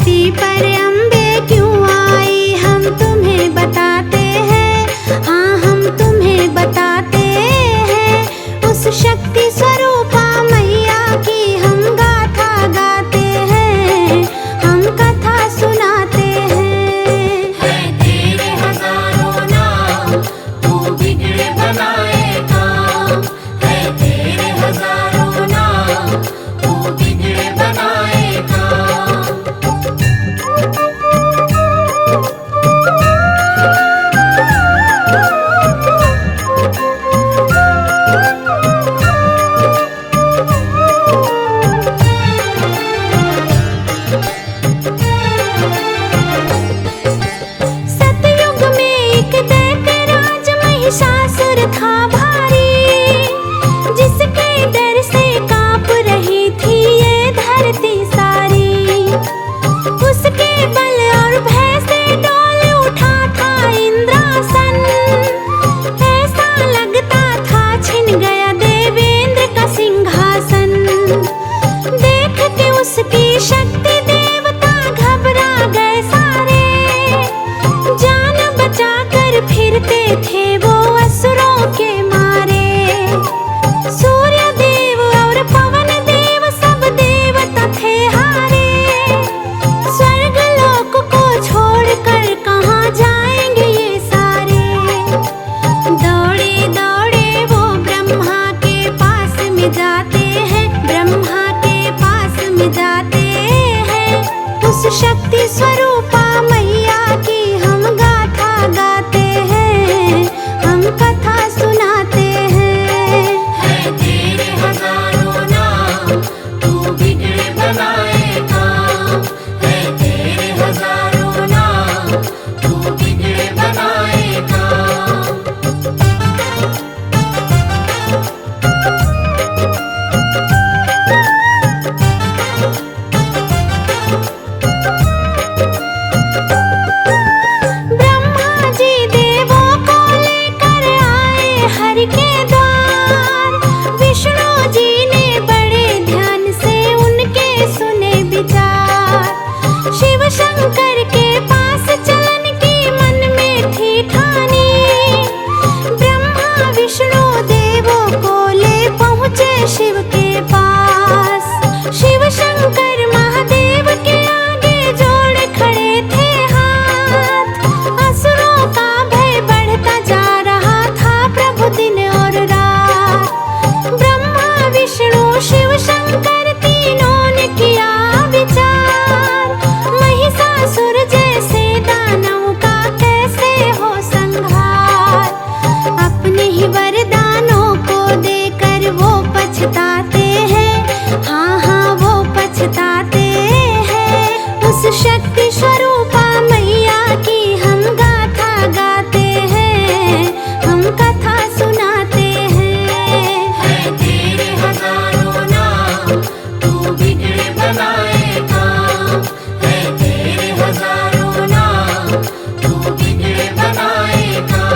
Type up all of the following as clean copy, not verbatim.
धरती पर अम्बे क्यों आई, हम तुम्हें बताते हैं, हाँ हम तुम्हें बताते हैं। उस शक्ति स्वरूपा मैया की हम गाथा गाते हैं, हम कथा सुनाते हैं। है तेरे हजारों नाम, तू बिगड़े बनाए काम। है तेरे हजारों नाम, तू बिगड़े बनाए काम। सतयुग में एक दैत्य राज महिषासुर था भारी, जिसके डर से कांप रही थी ये धरती सारी। उसके बल और भय से डोल उठा था इंद्रासन, ऐसा लगता था छिन गया देवेंद्र का सिंहासन। देख के उसकी शक्ति देवता घबरा गए सारे, जान बचाकर फिरते थे वो असुरों के मारे। सूर्य देव और पवन देव सब देवता थे हारे, स्वर्ग लोक को छोड़कर कहाँ जाएंगे ये सारे। दौड़े दौड़े वो ब्रह्मा के पास में जाते हैं, ब्रह्मा के पास में जाते हैं। उस शक्ति स्वरूपा मैया की हम गाथा गाते हैं, हम कथा सुनाते हैं। है तेरे हजारों नाम, तू बिगड़े बनाए काम। है तेरे हजारों नाम, तू बिगड़े बनाए काम। ब्रह्मा जी देवों को लेकर आए हरि के द्वार, विष्णु जी ने बड़े ध्यान से उनके सुने विचार। शिव शंकर के पास चलन की मन में थी ठानी, ब्रह्मा विष्णु देवों को ले पहुँचे शिव के पास। शिव शंकर महादेव के आगे जोड़ खड़े थे हाथ, असुरों का भय बढ़ता जा रहा था प्रभु दिन और रात। ब्रह्मा विष्णु शिव शंकर तीनों ने किया विचार, महिषासुर जैसे दानव का कैसे हो संहार। अपने ही वरदानों को देकर वो पछताते हैं, हाँ हाँ वो पछताते हैं। उस शक्ति स्वरूपा मैया की हम गाथा गाते हैं, हम कथा सुनाते हैं। है तेरे हजारों नाम, तू बिगड़े बनाए काम। है तेरे हजारों नाम, तू बिगड़े बनाए काम।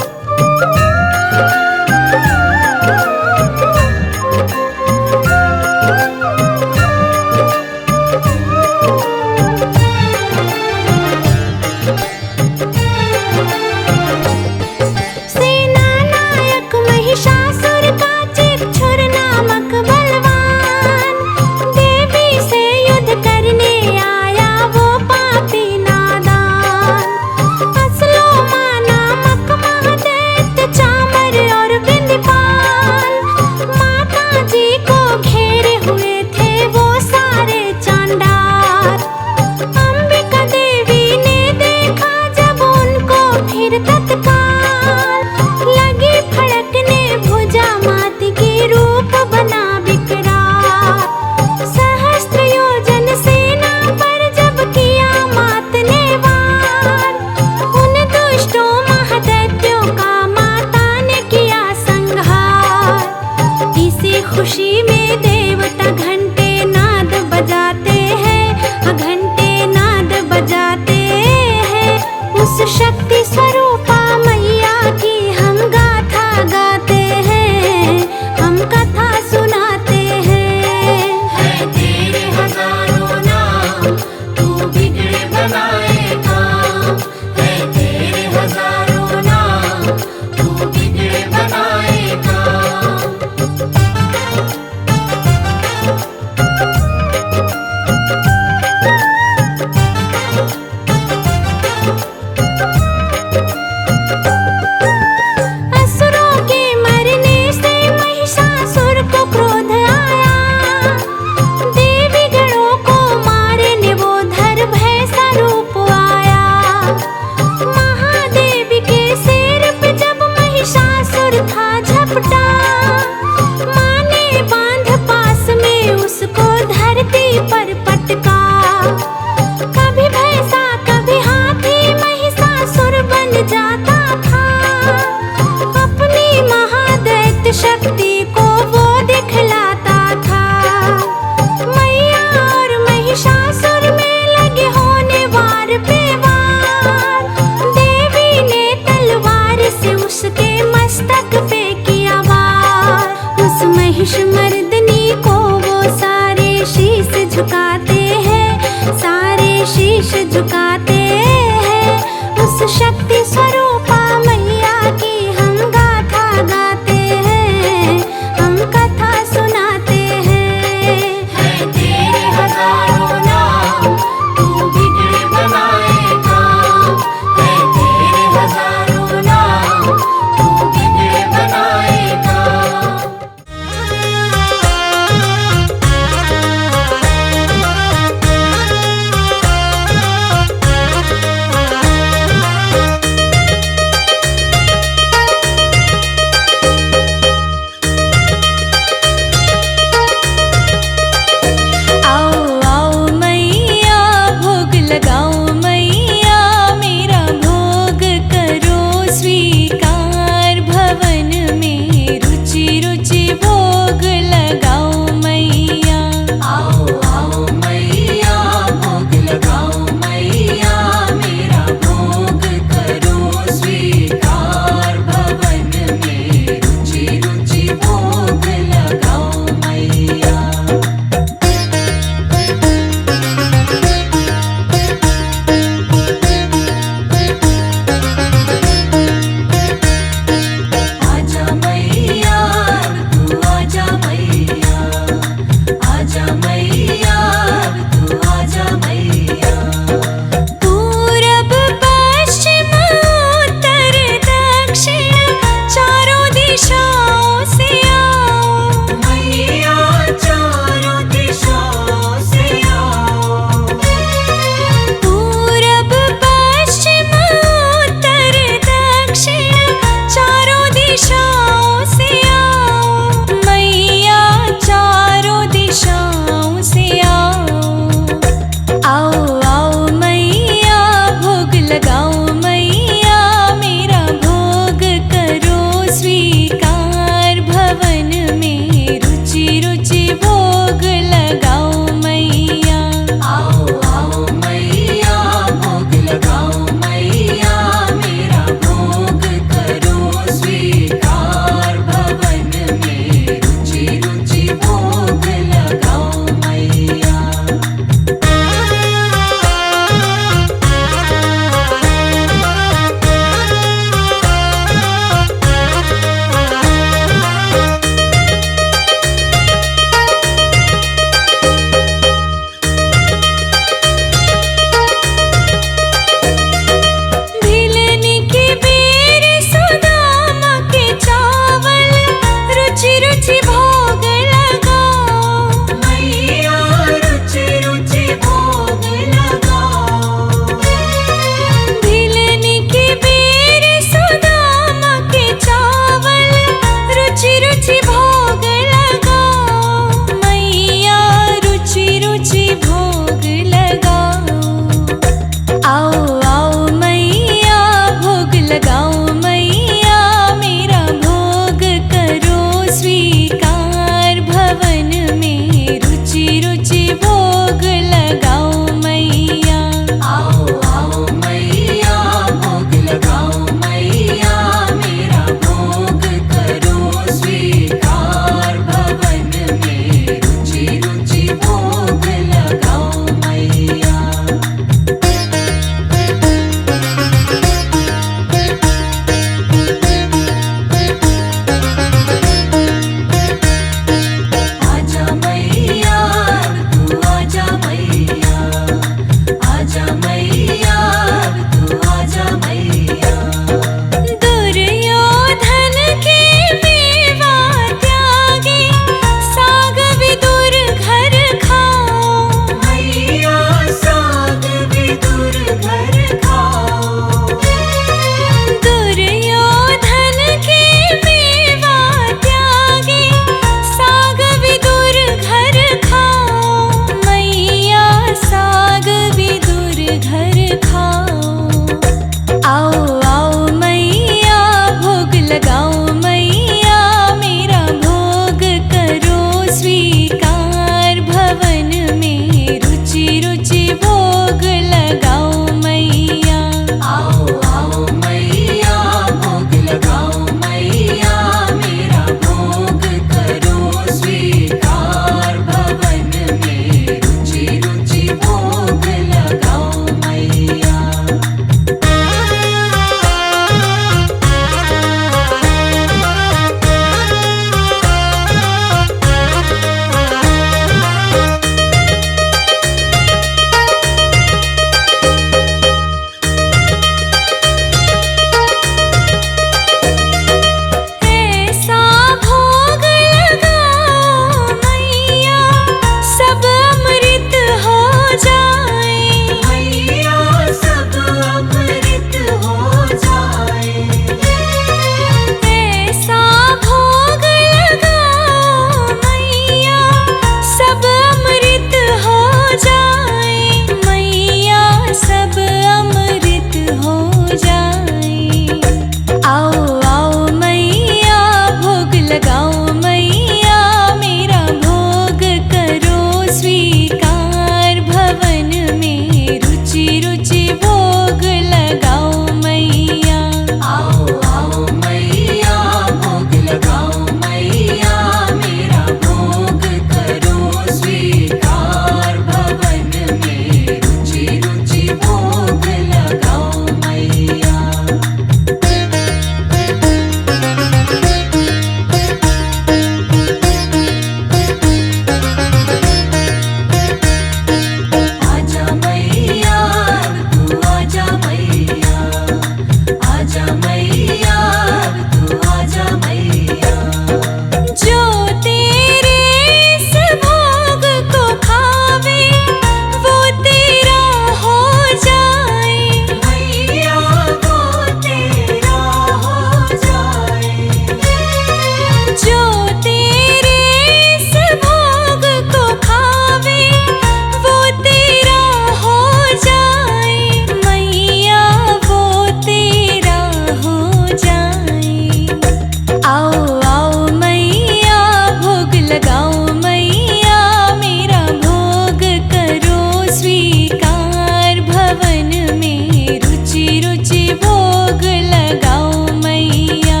आओ आओ मैया भोग लगाओ मैया मेरा भोग करो स्वीकार भवन में रुचि रुचि भोग लगाओ मैया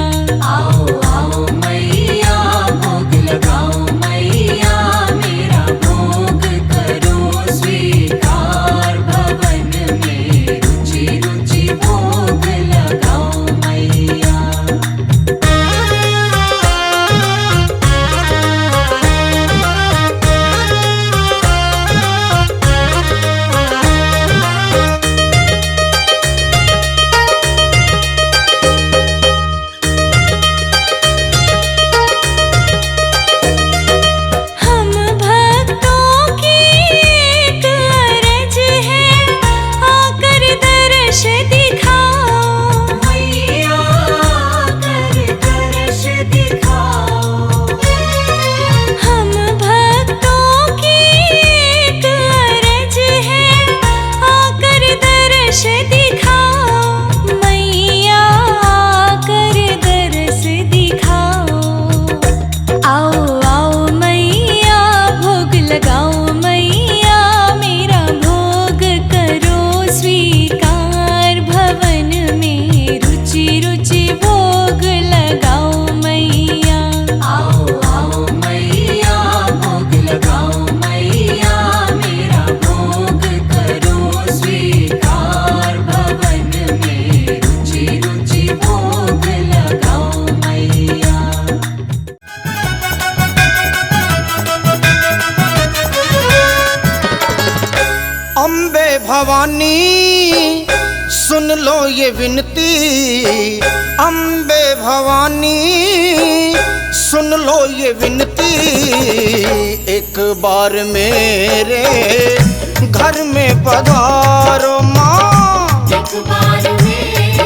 आओ आओ मैया भोग लगाओ मैया मेरा भोग करो स्वीकार भवन में रुचि रुचि भोग लगाओ मैया। हम भक्तों की एक अरज है आकर दर्श दिखाओ मैया आकर दर्श दिखाओ। हम भक्तों की एक अरज है आकर दर्श दिखाओ मैया आकर दर्श दिखाओ। आओ आओ मैया भोग लगाओ मैया मेरा भोग करो स्वीकार भवन में रुचि रुचि भोग लगाओ मैया आओ आओ मैया भोग लगाओ मैया मेरा भोग करो स्वीकार भवन में रुचि रुचि भोग लगाओ मैया। अम्बे भवानी सुन लो ये विनती, अम्बे भवानी सुन लो ये विनती, एक बार मेरे घर में पधारो माँ। एक बार मेरे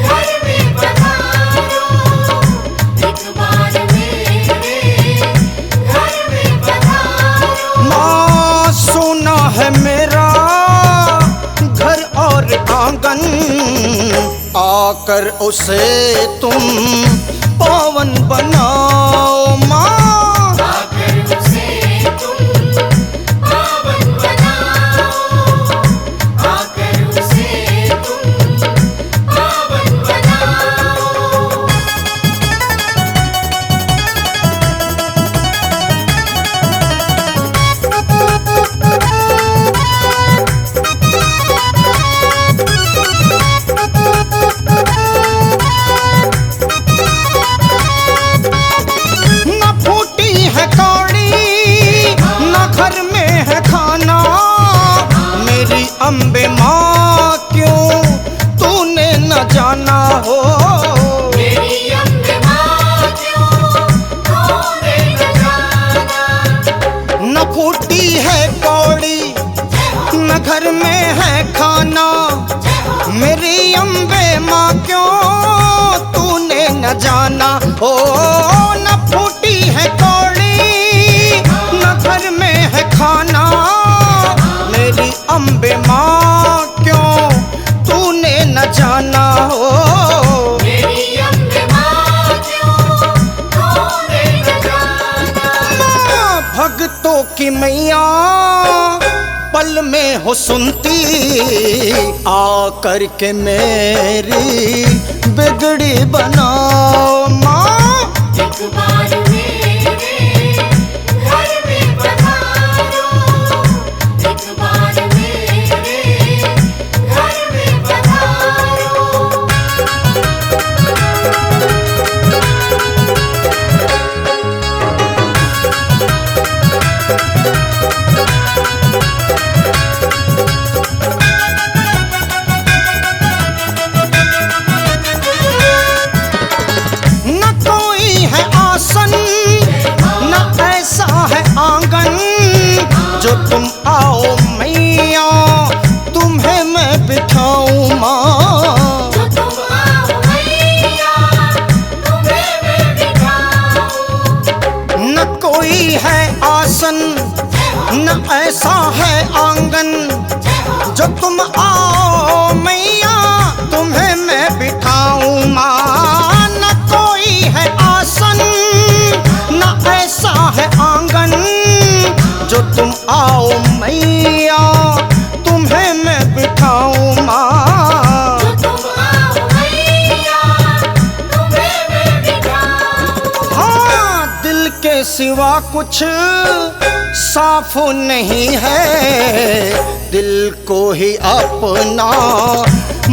घर में पधारो, एक बार मेरे घर में पधारो। माँ सोना है मेरा घर और आंगन, आकर उसे तुम पावन बनाओ माँ। आकर उसे तुम पावन बनाओ, आकर उसे तुम पावन बनाओ। न फूटी है कौड़ी न घर में है खाना, मेरी अम्बे माँ क्यों तूने न जाना हो। मेरी अम्बे माँ क्यों तूने न जाना। न फूटी है कौड़ी न घर में है खाना, मेरी अम्बे माँ क्यों तूने न जाना हो। न फूटी है कौड़ी न घर में है खाना, मेरी अम्बे माँ क्यों तूने न जाना हो। मेरी अम्बे माँ क्यों तूने न जाना। माँ भक्तों की मैया पल में हो सुनती, आकर के मेरी बिगड़ी बनाओ माँ। एक बार मेरे घर में पधारो, एक बार मेरे घर में पधारो। न कोई है आसन न ऐसा है आंगन, जो तुम आओ मैया तुम्हें मैं बिठाऊं माँ। जो तुम आओ मैया तुम्हें मैं बिठाऊं। न कोई है आसन न ऐसा है आंगन, जो तुम आओ मैया तुम्हें मैं बिठाऊं माँ। न कोई आओ मैया तुम्हें मैं बिठाऊं माँ। जो तुम आओ मैया तुम्हें मैं बिठाऊं। हाँ, दिल के सिवा कुछ साफ नहीं है, दिल को ही अपना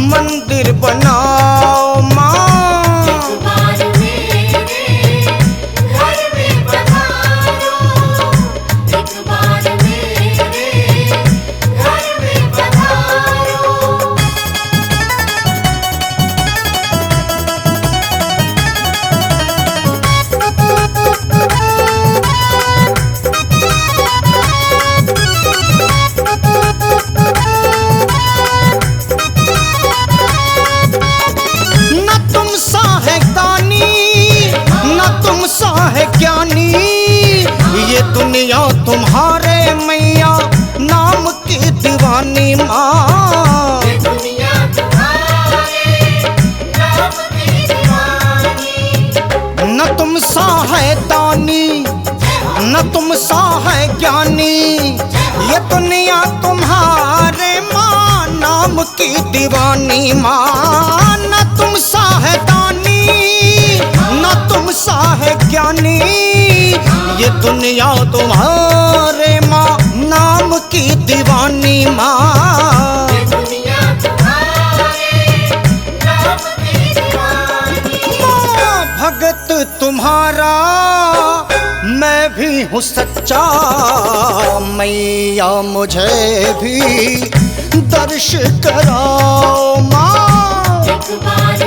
मंदिर बनाओ माँ। एक बार मेरे घर में पधारो, एक बार मेरे घर में पधारो। न तुम सा है दानी न तुम सा है ज्ञानी, ये दुनिया तुम्हारे मैया नाम की दीवानी माँ। ये दुनिया तुम्हारे नाम की दीवानी। न तुम सा है दानी न तुम सा है ज्ञानी, ये दुनिया तुम्हारे माँ नाम की दीवानी माँ। न तुम सा है दानी न तुम सा है ज्ञानी, ये दुनिया तुम्हारे माँ नाम की दीवानी माँ। ये दुनिया तुम्हारे नाम की दीवानी। माँ, भगत तुम्हारा मैं भी हूँ सच्चा, मैया मुझे भी दर्श कराओ माँ। एक बार